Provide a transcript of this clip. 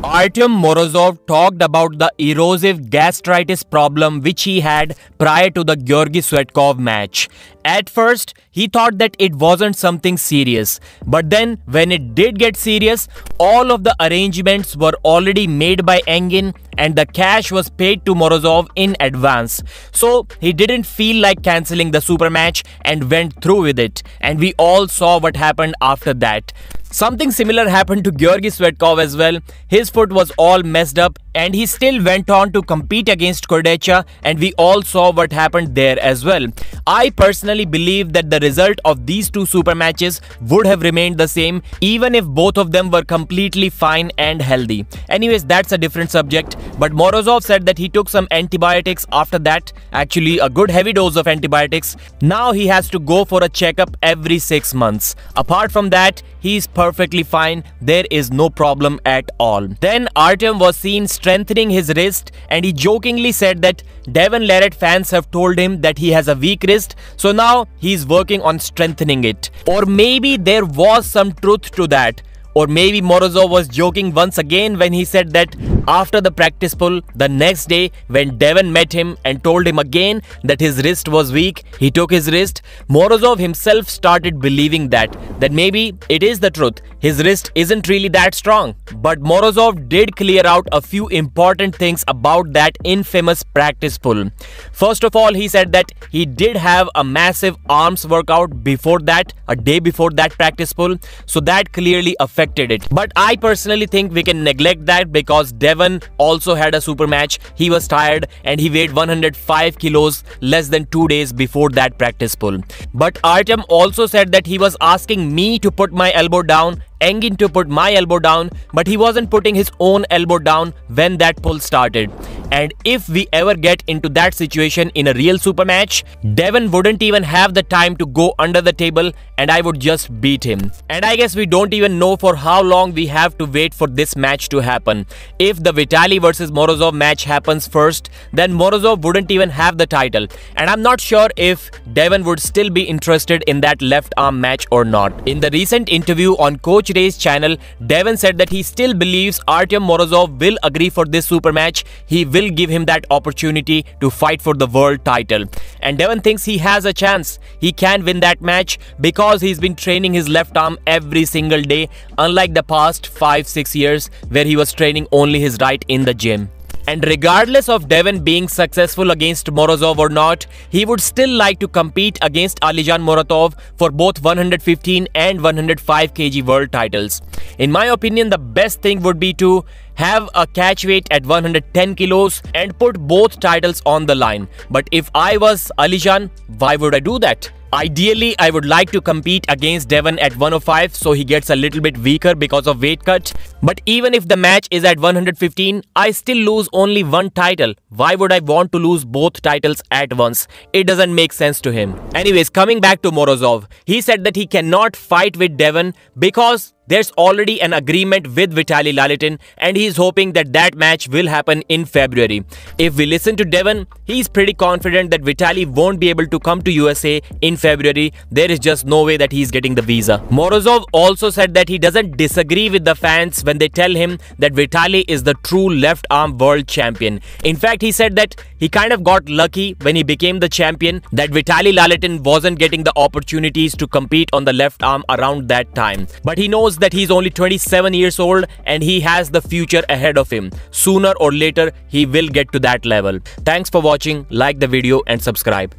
Artyom Morozov talked about the erosive gastritis problem which he had prior to the Georgy Swetkov match. At first, he thought that it wasn't something serious, but then when it did get serious, all of the arrangements were already made by Engin and the cash was paid to Morozov in advance. So he didn't feel like cancelling the super match and went through with it, and we all saw what happened after that. Something similar happened to Georgy Swetkov as well. His foot was all messed up and he still went on to compete against Kordecha, and we all saw what happened there as well. I personally believe that the result of these two super matches would have remained the same even if both of them were completely fine and healthy. Anyways, that's a different subject, but Morozov said that he took some antibiotics after that, actually a good heavy dose of antibiotics. Now he has to go for a checkup every 6 months. Apart from that, he's perfectly fine. There is no problem at all. Then Artyom was seen strengthening his wrist, and he jokingly said that Devon Larratt fans have told him that he has a weak wrist, so now he's working on strengthening it. Or maybe there was some truth to that. Or maybe Morozov was joking once again when he said that after the practice pull, the next day when Devon met him and told him again that his wrist was weak, he took his wrist. Morozov himself started believing that maybe it is the truth. His wrist isn't really that strong. But Morozov did clear out a few important things about that infamous practice pull. First of all, he said that he did have a massive arms workout before that, a day before that practice pull, so that clearly affected it. But I personally think we can neglect that because Devon also had a super match. He was tired and he weighed 105 kilos less than 2 days before that practice pull. But Artyom also said that he was asking me to put my elbow down, Engin to put my elbow down, but he wasn't putting his own elbow down when that pull started. And if we ever get into that situation in a real super match, Devon wouldn't even have the time to go under the table and I would just beat him. And I guess we don't even know for how long we have to wait for this match to happen. If the Vitaly versus Morozov match happens first, then Morozov wouldn't even have the title. And I'm not sure if Devon would still be interested in that left arm match or not. In the recent interview on Coach Ray's channel, Devon said that he still believes Artyom Morozov will agree for this super match. He will give him that opportunity to fight for the world title. And Devon thinks he has a chance. He can win that match because he's been training his left arm every single day, unlike the past 5-6 years where he was training only his right in the gym. And regardless of Devon being successful against Morozov or not, he would still like to compete against Alijan Muratov for both 115 and 105 kg world titles. In my opinion, the best thing would be to have a catch weight at 110 kilos and put both titles on the line. But if I was Alijan, why would I do that? Ideally, I would like to compete against Devon at 105 so he gets a little bit weaker because of weight cut. But even if the match is at 115, I still lose only one title. Why would I want to lose both titles at once? It doesn't make sense to him. Anyways, coming back to Morozov, he said that he cannot fight with Devon because there's already an agreement with Vitaly Lalitin and he's hoping that that match will happen in February. If we listen to Devon, he's pretty confident that Vitaly won't be able to come to USA in February. There is just no way that he's getting the visa. Morozov also said that he doesn't disagree with the fans when they tell him that Vitaly is the true left arm world champion. In fact, he said that he kind of got lucky when he became the champion, that Vitaly Lalitin wasn't getting the opportunities to compete on the left arm around that time. But he knows that he's only 27 years old and he has the future ahead of him. Sooner or later, he will get to that level. Thanks for watching. Like the video and subscribe.